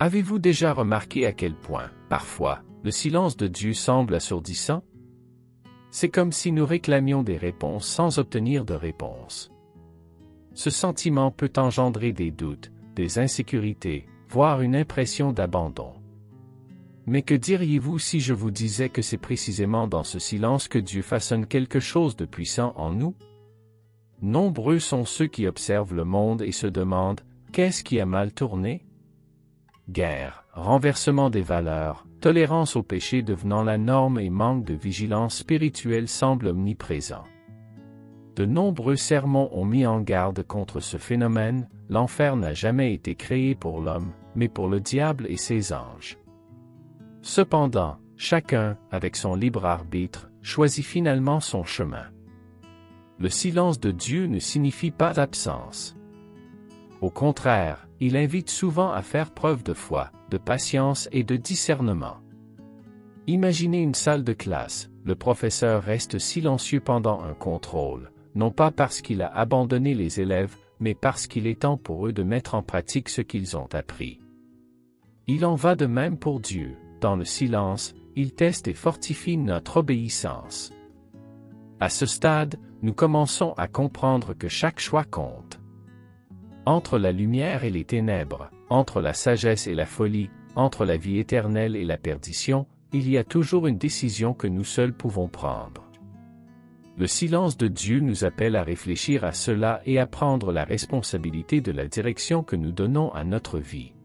Avez-vous déjà remarqué à quel point, parfois, le silence de Dieu semble assourdissant? C'est comme si nous réclamions des réponses sans obtenir de réponse. Ce sentiment peut engendrer des doutes, des insécurités, voire une impression d'abandon. Mais que diriez-vous si je vous disais que c'est précisément dans ce silence que Dieu façonne quelque chose de puissant en nous? Nombreux sont ceux qui observent le monde et se demandent « Qu'est-ce qui a mal tourné ?» Guerre, renversement des valeurs, tolérance au péché devenant la norme et manque de vigilance spirituelle semblent omniprésents. De nombreux sermons ont mis en garde contre ce phénomène. L'enfer n'a jamais été créé pour l'homme, mais pour le diable et ses anges. Cependant, chacun, avec son libre arbitre, choisit finalement son chemin. Le silence de Dieu ne signifie pas l'absence. Au contraire, il invite souvent à faire preuve de foi, de patience et de discernement. Imaginez une salle de classe, le professeur reste silencieux pendant un contrôle, non pas parce qu'il a abandonné les élèves, mais parce qu'il est temps pour eux de mettre en pratique ce qu'ils ont appris. Il en va de même pour Dieu. Dans le silence, il teste et fortifie notre obéissance. À ce stade, nous commençons à comprendre que chaque choix compte. Entre la lumière et les ténèbres, entre la sagesse et la folie, entre la vie éternelle et la perdition, il y a toujours une décision que nous seuls pouvons prendre. Le silence de Dieu nous appelle à réfléchir à cela et à prendre la responsabilité de la direction que nous donnons à notre vie.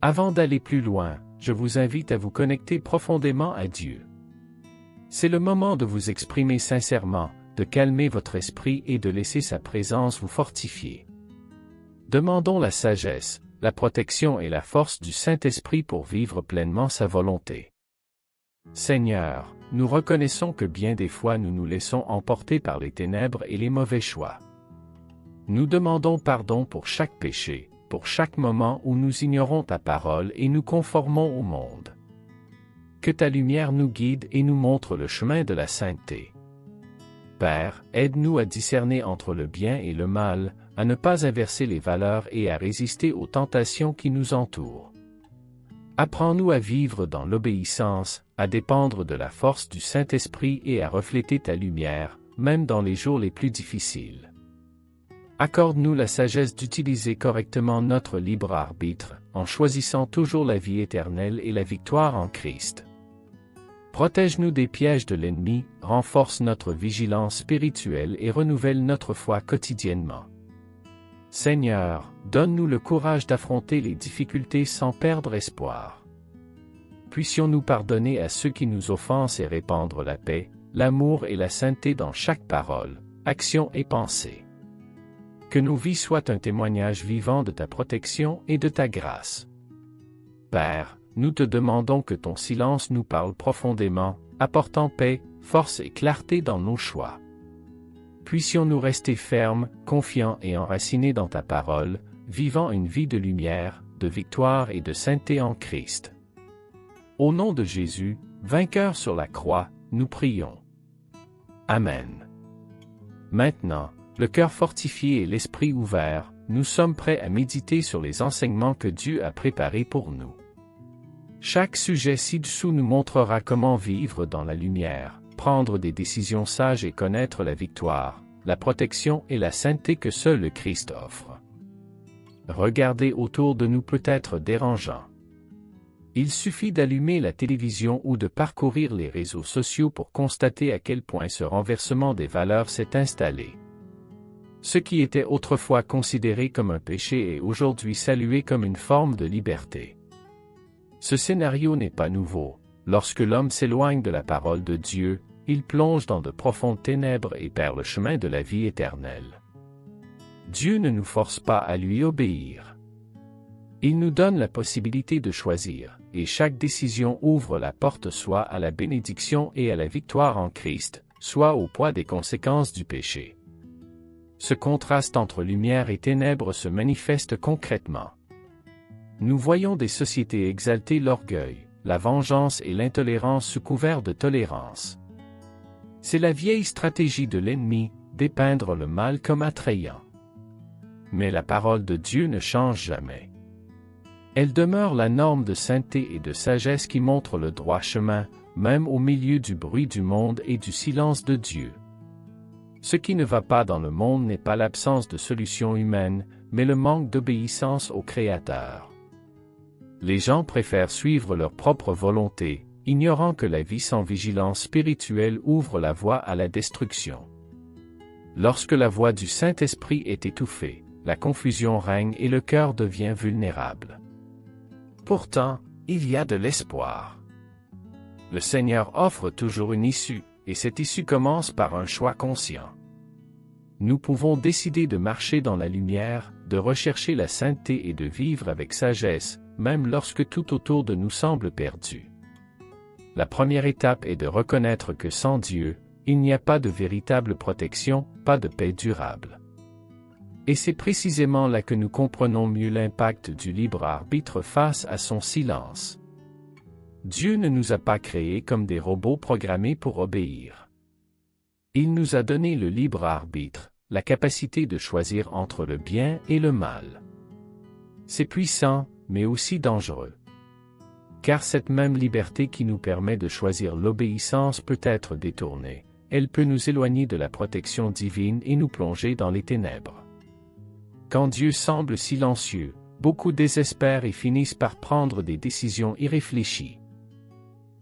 Avant d'aller plus loin, je vous invite à vous connecter profondément à Dieu. C'est le moment de vous exprimer sincèrement, de calmer votre esprit et de laisser sa présence vous fortifier. Demandons la sagesse, la protection et la force du Saint-Esprit pour vivre pleinement sa volonté. Seigneur, nous reconnaissons que bien des fois nous nous laissons emporter par les ténèbres et les mauvais choix. Nous demandons pardon pour chaque péché, pour chaque moment où nous ignorons ta parole et nous conformons au monde. Que ta lumière nous guide et nous montre le chemin de la sainteté. Père, aide-nous à discerner entre le bien et le mal, à ne pas inverser les valeurs et à résister aux tentations qui nous entourent. Apprends-nous à vivre dans l'obéissance, à dépendre de la force du Saint-Esprit et à refléter ta lumière, même dans les jours les plus difficiles. Accorde-nous la sagesse d'utiliser correctement notre libre arbitre, en choisissant toujours la vie éternelle et la victoire en Christ. Protège-nous des pièges de l'ennemi, renforce notre vigilance spirituelle et renouvelle notre foi quotidiennement. Seigneur, donne-nous le courage d'affronter les difficultés sans perdre espoir. Puissions-nous pardonner à ceux qui nous offensent et répandre la paix, l'amour et la sainteté dans chaque parole, action et pensée. Que nos vies soient un témoignage vivant de ta protection et de ta grâce. Père, nous te demandons que ton silence nous parle profondément, apportant paix, force et clarté dans nos choix. Puissions-nous rester fermes, confiants et enracinés dans ta parole, vivant une vie de lumière, de victoire et de sainteté en Christ. Au nom de Jésus, vainqueur sur la croix, nous prions. Amen. Maintenant, le cœur fortifié et l'esprit ouvert, nous sommes prêts à méditer sur les enseignements que Dieu a préparés pour nous. Chaque sujet ci-dessous nous montrera comment vivre dans la lumière, prendre des décisions sages et connaître la victoire, la protection et la sainteté que seul le Christ offre. Regarder autour de nous peut être dérangeant. Il suffit d'allumer la télévision ou de parcourir les réseaux sociaux pour constater à quel point ce renversement des valeurs s'est installé. Ce qui était autrefois considéré comme un péché est aujourd'hui salué comme une forme de liberté. Ce scénario n'est pas nouveau. Lorsque l'homme s'éloigne de la parole de Dieu, il plonge dans de profondes ténèbres et perd le chemin de la vie éternelle. Dieu ne nous force pas à lui obéir. Il nous donne la possibilité de choisir, et chaque décision ouvre la porte soit à la bénédiction et à la victoire en Christ, soit au poids des conséquences du péché. Ce contraste entre lumière et ténèbres se manifeste concrètement. Nous voyons des sociétés exalter l'orgueil, la vengeance et l'intolérance sous couvert de tolérance. C'est la vieille stratégie de l'ennemi, dépeindre le mal comme attrayant. Mais la parole de Dieu ne change jamais. Elle demeure la norme de sainteté et de sagesse qui montre le droit chemin, même au milieu du bruit du monde et du silence de Dieu. Ce qui ne va pas dans le monde n'est pas l'absence de solution humaine, mais le manque d'obéissance au Créateur. Les gens préfèrent suivre leur propre volonté, ignorant que la vie sans vigilance spirituelle ouvre la voie à la destruction. Lorsque la voix du Saint-Esprit est étouffée, la confusion règne et le cœur devient vulnérable. Pourtant, il y a de l'espoir. Le Seigneur offre toujours une issue, et cette issue commence par un choix conscient. Nous pouvons décider de marcher dans la lumière, de rechercher la sainteté et de vivre avec sagesse, même lorsque tout autour de nous semble perdu. La première étape est de reconnaître que sans Dieu, il n'y a pas de véritable protection, pas de paix durable. Et c'est précisément là que nous comprenons mieux l'impact du libre arbitre face à son silence. Dieu ne nous a pas créés comme des robots programmés pour obéir. Il nous a donné le libre arbitre, la capacité de choisir entre le bien et le mal. C'est puissant, mais aussi dangereux. Car cette même liberté qui nous permet de choisir l'obéissance peut être détournée, elle peut nous éloigner de la protection divine et nous plonger dans les ténèbres. Quand Dieu semble silencieux, beaucoup désespèrent et finissent par prendre des décisions irréfléchies.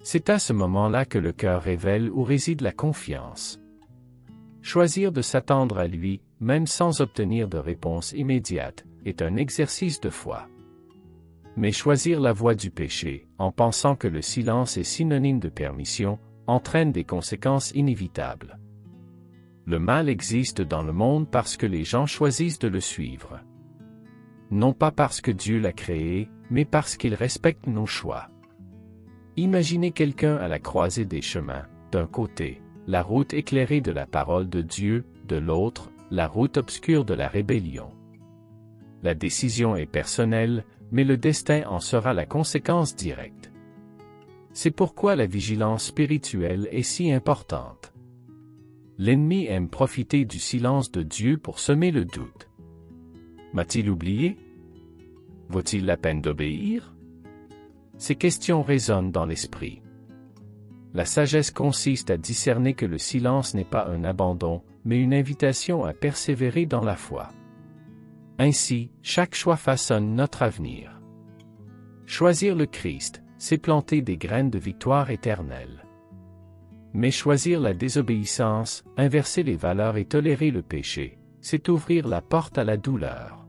C'est à ce moment-là que le cœur révèle où réside la confiance. Choisir de s'attendre à lui, même sans obtenir de réponse immédiate, est un exercice de foi. Mais choisir la voie du péché, en pensant que le silence est synonyme de permission, entraîne des conséquences inévitables. Le mal existe dans le monde parce que les gens choisissent de le suivre. Non pas parce que Dieu l'a créé, mais parce qu'il respecte nos choix. Imaginez quelqu'un à la croisée des chemins, d'un côté, la route éclairée de la parole de Dieu, de l'autre, la route obscure de la rébellion. La décision est personnelle, mais le destin en sera la conséquence directe. C'est pourquoi la vigilance spirituelle est si importante. L'ennemi aime profiter du silence de Dieu pour semer le doute. M'a-t-il oublié? Vaut-il la peine d'obéir? Ces questions résonnent dans l'esprit. La sagesse consiste à discerner que le silence n'est pas un abandon, mais une invitation à persévérer dans la foi. Ainsi, chaque choix façonne notre avenir. Choisir le Christ, c'est planter des graines de victoire éternelle. Mais choisir la désobéissance, inverser les valeurs et tolérer le péché, c'est ouvrir la porte à la douleur.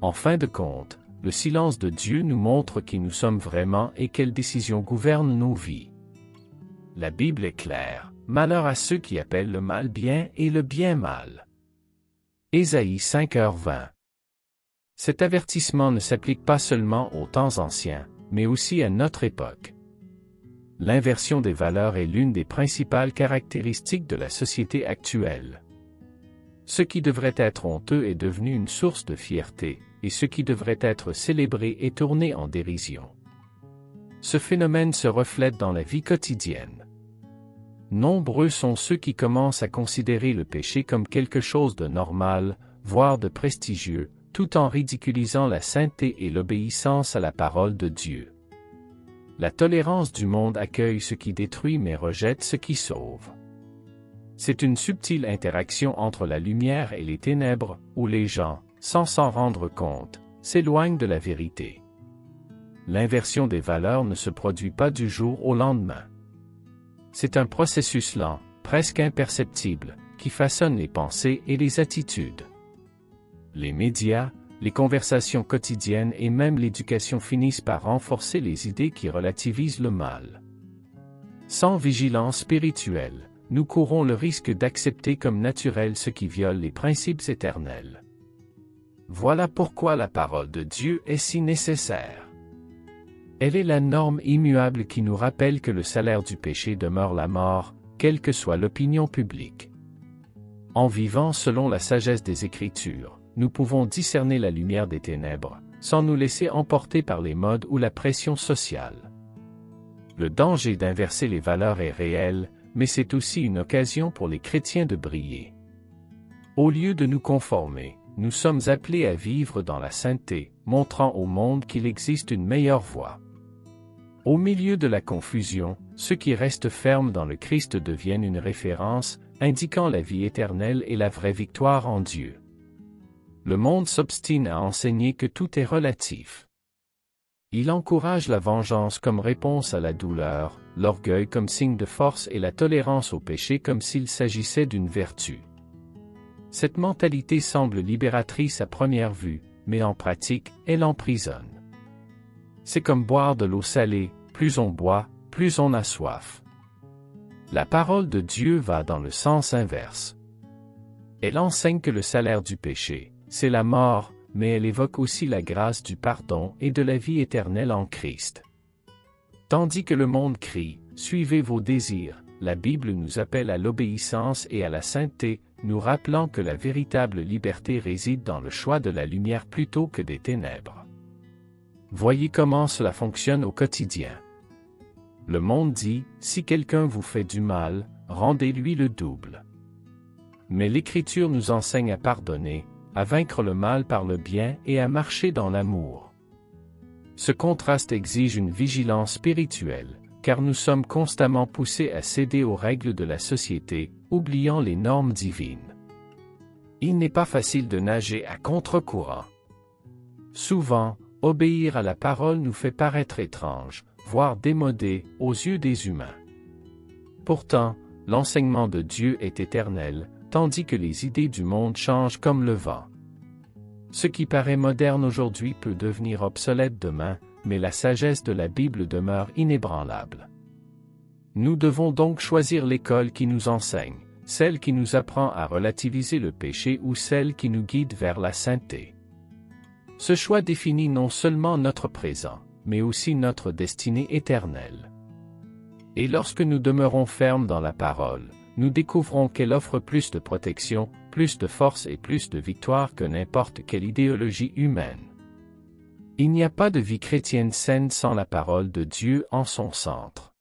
En fin de compte, le silence de Dieu nous montre qui nous sommes vraiment et quelles décisions gouvernent nos vies. La Bible est claire, malheur à ceux qui appellent le mal bien et le bien mal. Ésaïe 5h20. Cet avertissement ne s'applique pas seulement aux temps anciens, mais aussi à notre époque. L'inversion des valeurs est l'une des principales caractéristiques de la société actuelle. Ce qui devrait être honteux est devenu une source de fierté, et ce qui devrait être célébré est tourné en dérision. Ce phénomène se reflète dans la vie quotidienne. Nombreux sont ceux qui commencent à considérer le péché comme quelque chose de normal, voire de prestigieux, tout en ridiculisant la sainteté et l'obéissance à la parole de Dieu. La tolérance du monde accueille ce qui détruit mais rejette ce qui sauve. C'est une subtile interaction entre la lumière et les ténèbres, où les gens, sans s'en rendre compte, s'éloignent de la vérité. L'inversion des valeurs ne se produit pas du jour au lendemain. C'est un processus lent, presque imperceptible, qui façonne les pensées et les attitudes. Les médias, les conversations quotidiennes et même l'éducation finissent par renforcer les idées qui relativisent le mal. Sans vigilance spirituelle, nous courons le risque d'accepter comme naturel ce qui viole les principes éternels. Voilà pourquoi la parole de Dieu est si nécessaire. Elle est la norme immuable qui nous rappelle que le salaire du péché demeure la mort, quelle que soit l'opinion publique. En vivant selon la sagesse des Écritures, nous pouvons discerner la lumière des ténèbres, sans nous laisser emporter par les modes ou la pression sociale. Le danger d'inverser les valeurs est réel, mais c'est aussi une occasion pour les chrétiens de briller. Au lieu de nous conformer, nous sommes appelés à vivre dans la sainteté, montrant au monde qu'il existe une meilleure voie. Au milieu de la confusion, ceux qui restent fermes dans le Christ deviennent une référence, indiquant la vie éternelle et la vraie victoire en Dieu. Le monde s'obstine à enseigner que tout est relatif. Il encourage la vengeance comme réponse à la douleur, l'orgueil comme signe de force et la tolérance au péché comme s'il s'agissait d'une vertu. Cette mentalité semble libératrice à première vue, mais en pratique, elle emprisonne. C'est comme boire de l'eau salée, plus on boit, plus on a soif. La parole de Dieu va dans le sens inverse. Elle enseigne que le salaire du péché, c'est la mort, mais elle évoque aussi la grâce du pardon et de la vie éternelle en Christ. Tandis que le monde crie « Suivez vos désirs », la Bible nous appelle à l'obéissance et à la sainteté, nous rappelant que la véritable liberté réside dans le choix de la lumière plutôt que des ténèbres. Voyez comment cela fonctionne au quotidien. Le monde dit « Si quelqu'un vous fait du mal, rendez-lui le double ». Mais l'Écriture nous enseigne à pardonner, à vaincre le mal par le bien et à marcher dans l'amour. Ce contraste exige une vigilance spirituelle, car nous sommes constamment poussés à céder aux règles de la société, oubliant les normes divines. Il n'est pas facile de nager à contre-courant. Souvent, obéir à la parole nous fait paraître étrange, voire démodé, aux yeux des humains. Pourtant, l'enseignement de Dieu est éternel, tandis que les idées du monde changent comme le vent. Ce qui paraît moderne aujourd'hui peut devenir obsolète demain, mais la sagesse de la Bible demeure inébranlable. Nous devons donc choisir l'école qui nous enseigne, celle qui nous apprend à relativiser le péché ou celle qui nous guide vers la sainteté. Ce choix définit non seulement notre présent, mais aussi notre destinée éternelle. Et lorsque nous demeurons fermes dans la parole, nous découvrons qu'elle offre plus de protection, plus de force et plus de victoire que n'importe quelle idéologie humaine. Il n'y a pas de vie chrétienne saine sans la parole de Dieu en son centre.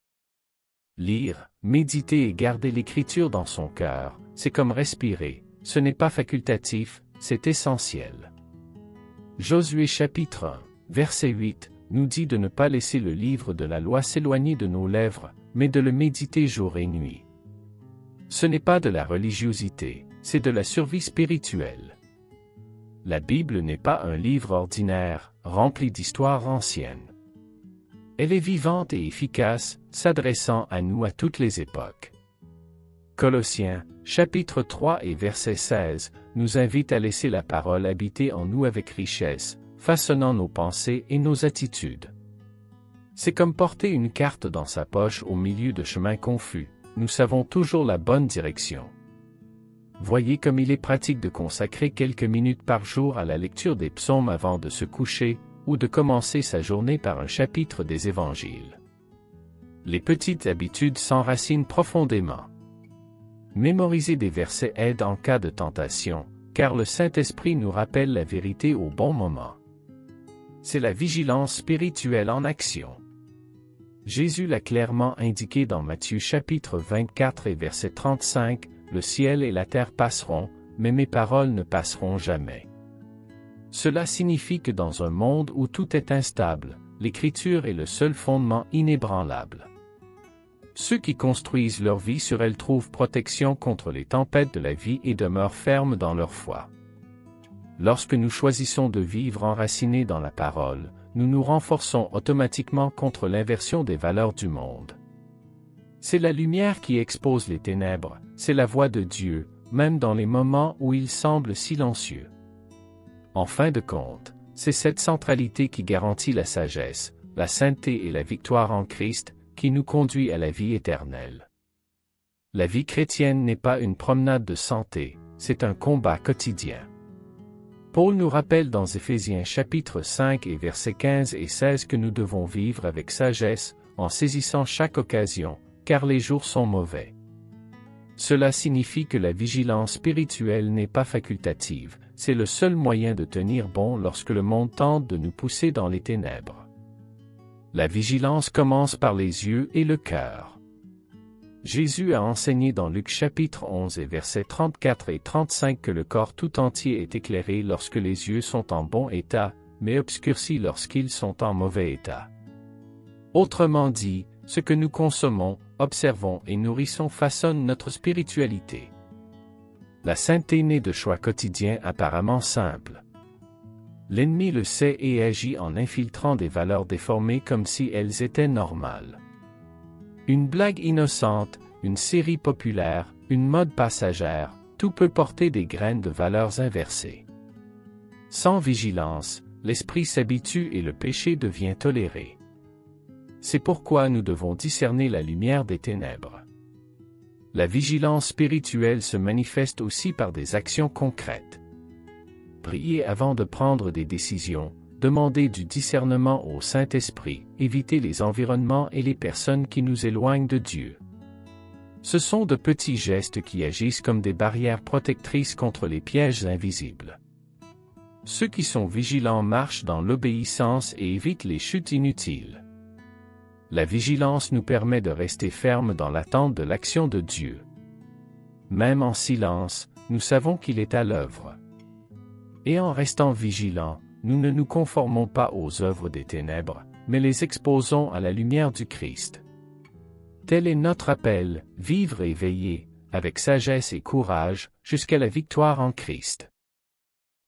Lire, méditer et garder l'Écriture dans son cœur, c'est comme respirer, ce n'est pas facultatif, c'est essentiel. Josué chapitre 1, verset 8, nous dit de ne pas laisser le livre de la loi s'éloigner de nos lèvres, mais de le méditer jour et nuit. Ce n'est pas de la religiosité, c'est de la survie spirituelle. La Bible n'est pas un livre ordinaire, rempli d'histoires anciennes. Elle est vivante et efficace, s'adressant à nous à toutes les époques. Colossiens, chapitre 3 et verset 16, nous invite à laisser la parole habiter en nous avec richesse, façonnant nos pensées et nos attitudes. C'est comme porter une carte dans sa poche au milieu de chemins confus. Nous savons toujours la bonne direction. Voyez comme il est pratique de consacrer quelques minutes par jour à la lecture des psaumes avant de se coucher, ou de commencer sa journée par un chapitre des évangiles. Les petites habitudes s'enracinent profondément. Mémoriser des versets aide en cas de tentation, car le Saint-Esprit nous rappelle la vérité au bon moment. C'est la vigilance spirituelle en action. Jésus l'a clairement indiqué dans Matthieu chapitre 24 et verset 35, « Le ciel et la terre passeront, mais mes paroles ne passeront jamais. » Cela signifie que dans un monde où tout est instable, l'Écriture est le seul fondement inébranlable. Ceux qui construisent leur vie sur elle trouvent protection contre les tempêtes de la vie et demeurent fermes dans leur foi. Lorsque nous choisissons de vivre enracinés dans la parole, nous nous renforçons automatiquement contre l'inversion des valeurs du monde. C'est la lumière qui expose les ténèbres, c'est la voix de Dieu, même dans les moments où il semble silencieux. En fin de compte, c'est cette centralité qui garantit la sagesse, la sainteté et la victoire en Christ, qui nous conduit à la vie éternelle. La vie chrétienne n'est pas une promenade de santé, c'est un combat quotidien. Paul nous rappelle dans Éphésiens chapitre 5 et versets 15 et 16 que nous devons vivre avec sagesse, en saisissant chaque occasion, car les jours sont mauvais. Cela signifie que la vigilance spirituelle n'est pas facultative, c'est le seul moyen de tenir bon lorsque le monde tente de nous pousser dans les ténèbres. La vigilance commence par les yeux et le cœur. Jésus a enseigné dans Luc chapitre 11 et versets 34 et 35 que le corps tout entier est éclairé lorsque les yeux sont en bon état, mais obscurcis lorsqu'ils sont en mauvais état. Autrement dit, ce que nous consommons, observons et nourrissons façonne notre spiritualité. La sainteté naît de choix quotidiens apparemment simples. L'ennemi le sait et agit en infiltrant des valeurs déformées comme si elles étaient normales. Une blague innocente, une série populaire, une mode passagère, tout peut porter des graines de valeurs inversées. Sans vigilance, l'esprit s'habitue et le péché devient toléré. C'est pourquoi nous devons discerner la lumière des ténèbres. La vigilance spirituelle se manifeste aussi par des actions concrètes. Prier avant de prendre des décisions, demander du discernement au Saint-Esprit, éviter les environnements et les personnes qui nous éloignent de Dieu. Ce sont de petits gestes qui agissent comme des barrières protectrices contre les pièges invisibles. Ceux qui sont vigilants marchent dans l'obéissance et évitent les chutes inutiles. La vigilance nous permet de rester fermes dans l'attente de l'action de Dieu. Même en silence, nous savons qu'il est à l'œuvre. Et en restant vigilants, nous ne nous conformons pas aux œuvres des ténèbres, mais les exposons à la lumière du Christ. Tel est notre appel, vivre et veiller, avec sagesse et courage, jusqu'à la victoire en Christ.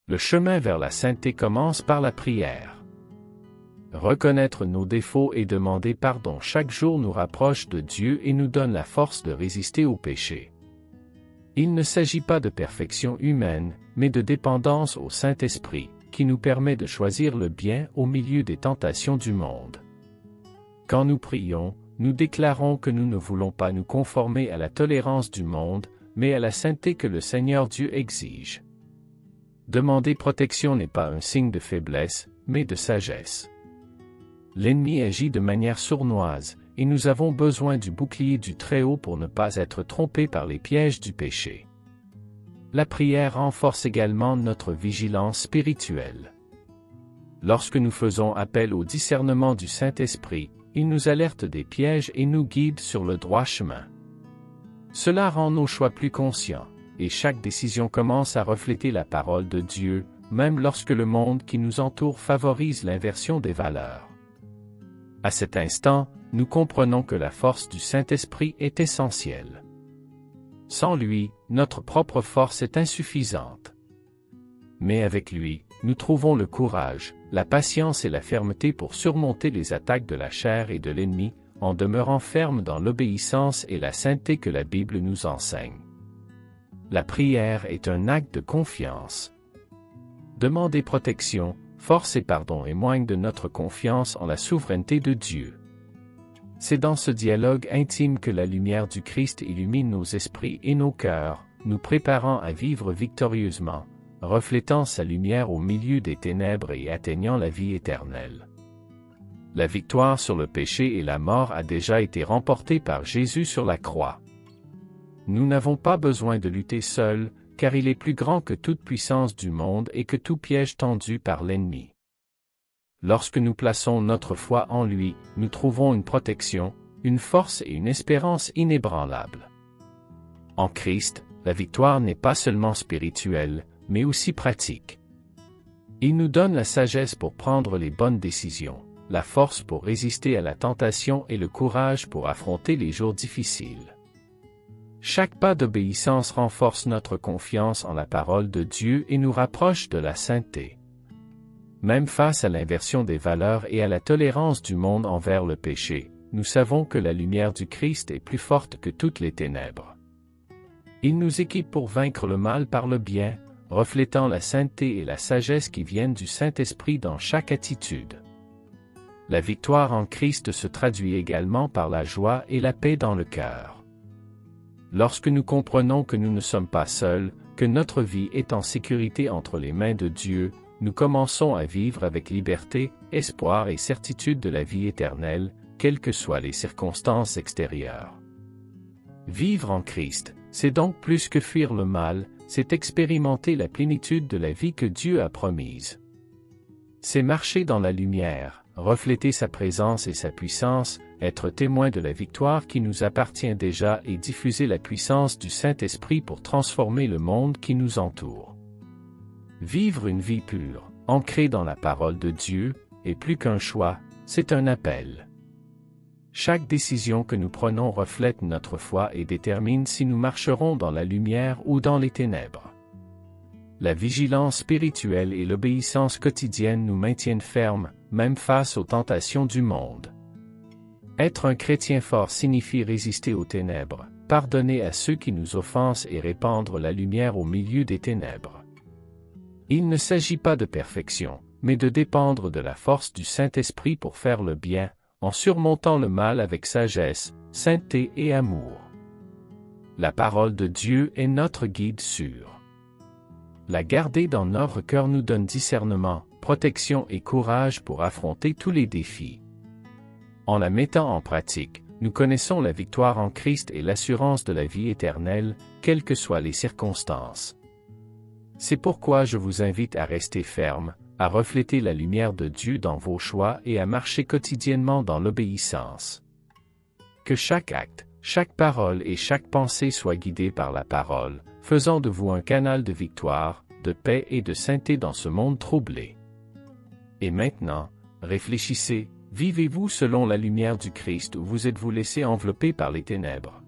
Le chemin vers la sainteté commence par la prière. Reconnaître nos défauts et demander pardon chaque jour nous rapproche de Dieu et nous donne la force de résister au péché. Il ne s'agit pas de perfection humaine, mais de dépendance au Saint-Esprit, qui nous permet de choisir le bien au milieu des tentations du monde. Quand nous prions, nous déclarons que nous ne voulons pas nous conformer à la tolérance du monde, mais à la sainteté que le Seigneur Dieu exige. Demander protection n'est pas un signe de faiblesse, mais de sagesse. L'ennemi agit de manière sournoise, et nous avons besoin du bouclier du Très-Haut pour ne pas être trompés par les pièges du péché. La prière renforce également notre vigilance spirituelle. Lorsque nous faisons appel au discernement du Saint-Esprit, il nous alerte des pièges et nous guide sur le droit chemin. Cela rend nos choix plus conscients, et chaque décision commence à refléter la parole de Dieu, même lorsque le monde qui nous entoure favorise l'inversion des valeurs. À cet instant, nous comprenons que la force du Saint-Esprit est essentielle. Sans lui, notre propre force est insuffisante. Mais avec lui, nous trouvons le courage, la patience et la fermeté pour surmonter les attaques de la chair et de l'ennemi, en demeurant fermes dans l'obéissance et la sainteté que la Bible nous enseigne. La prière est un acte de confiance. Demander protection, force et pardon éloignent de notre confiance en la souveraineté de Dieu. C'est dans ce dialogue intime que la lumière du Christ illumine nos esprits et nos cœurs, nous préparant à vivre victorieusement, reflétant sa lumière au milieu des ténèbres et atteignant la vie éternelle. La victoire sur le péché et la mort a déjà été remportée par Jésus sur la croix. Nous n'avons pas besoin de lutter seuls, car il est plus grand que toute puissance du monde et que tout piège tendu par l'ennemi. Lorsque nous plaçons notre foi en lui, nous trouvons une protection, une force et une espérance inébranlables. En Christ, la victoire n'est pas seulement spirituelle, mais aussi pratique. Il nous donne la sagesse pour prendre les bonnes décisions, la force pour résister à la tentation et le courage pour affronter les jours difficiles. Chaque pas d'obéissance renforce notre confiance en la parole de Dieu et nous rapproche de la sainteté. Même face à l'inversion des valeurs et à la tolérance du monde envers le péché, nous savons que la lumière du Christ est plus forte que toutes les ténèbres. Il nous équipe pour vaincre le mal par le bien, reflétant la sainteté et la sagesse qui viennent du Saint-Esprit dans chaque attitude. La victoire en Christ se traduit également par la joie et la paix dans le cœur. Lorsque nous comprenons que nous ne sommes pas seuls, que notre vie est en sécurité entre les mains de Dieu, nous commençons à vivre avec liberté, espoir et certitude de la vie éternelle, quelles que soient les circonstances extérieures. Vivre en Christ, c'est donc plus que fuir le mal, c'est expérimenter la plénitude de la vie que Dieu a promise. C'est marcher dans la lumière, refléter sa présence et sa puissance, être témoin de la victoire qui nous appartient déjà et diffuser la puissance du Saint-Esprit pour transformer le monde qui nous entoure. Vivre une vie pure, ancré dans la parole de Dieu, est plus qu'un choix, c'est un appel. Chaque décision que nous prenons reflète notre foi et détermine si nous marcherons dans la lumière ou dans les ténèbres. La vigilance spirituelle et l'obéissance quotidienne nous maintiennent fermes, même face aux tentations du monde. Être un chrétien fort signifie résister aux ténèbres, pardonner à ceux qui nous offensent et répandre la lumière au milieu des ténèbres. Il ne s'agit pas de perfection, mais de dépendre de la force du Saint-Esprit pour faire le bien, en surmontant le mal avec sagesse, sainteté et amour. La parole de Dieu est notre guide sûr. La garder dans notre cœur nous donne discernement, protection et courage pour affronter tous les défis. En la mettant en pratique, nous connaissons la victoire en Christ et l'assurance de la vie éternelle, quelles que soient les circonstances. C'est pourquoi je vous invite à rester ferme, à refléter la lumière de Dieu dans vos choix et à marcher quotidiennement dans l'obéissance. Que chaque acte, chaque parole et chaque pensée soient guidés par la parole, faisant de vous un canal de victoire, de paix et de sainteté dans ce monde troublé. Et maintenant, réfléchissez, vivez-vous selon la lumière du Christ ou vous êtes-vous laissé envelopper par les ténèbres?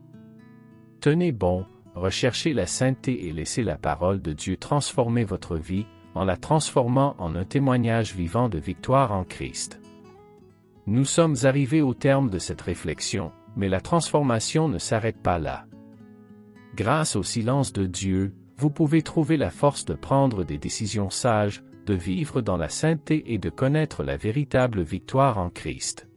Tenez bon, recherchez la sainteté et laissez la parole de Dieu transformer votre vie, en la transformant en un témoignage vivant de victoire en Christ. Nous sommes arrivés au terme de cette réflexion, mais la transformation ne s'arrête pas là. Grâce au silence de Dieu, vous pouvez trouver la force de prendre des décisions sages, de vivre dans la sainteté et de connaître la véritable victoire en Christ.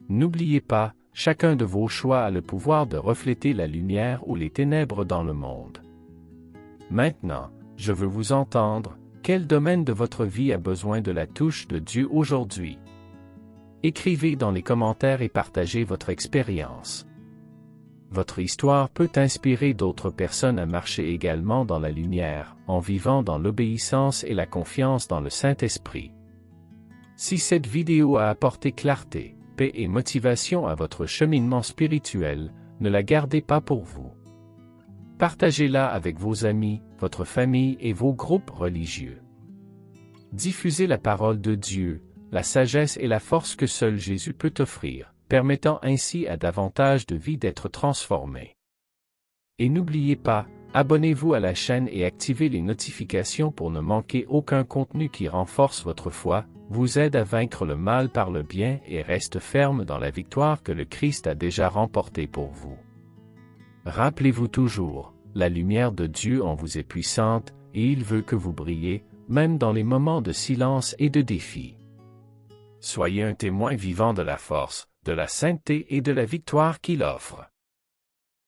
N'oubliez pas, chacun de vos choix a le pouvoir de refléter la lumière ou les ténèbres dans le monde. Maintenant, je veux vous entendre. Quel domaine de votre vie a besoin de la touche de Dieu aujourd'hui? Écrivez dans les commentaires et partagez votre expérience. Votre histoire peut inspirer d'autres personnes à marcher également dans la lumière, en vivant dans l'obéissance et la confiance dans le Saint-Esprit. Si cette vidéo a apporté clarté, paix et motivation à votre cheminement spirituel, ne la gardez pas pour vous. Partagez-la avec vos amis, votre famille et vos groupes religieux. Diffusez la parole de Dieu, la sagesse et la force que seul Jésus peut offrir, permettant ainsi à davantage de vies d'être transformées. Et n'oubliez pas, abonnez-vous à la chaîne et activez les notifications pour ne manquer aucun contenu qui renforce votre foi, vous aide à vaincre le mal par le bien et reste ferme dans la victoire que le Christ a déjà remportée pour vous. Rappelez-vous toujours, la lumière de Dieu en vous est puissante, et il veut que vous brillez, même dans les moments de silence et de défi. Soyez un témoin vivant de la force, de la sainteté et de la victoire qu'il offre.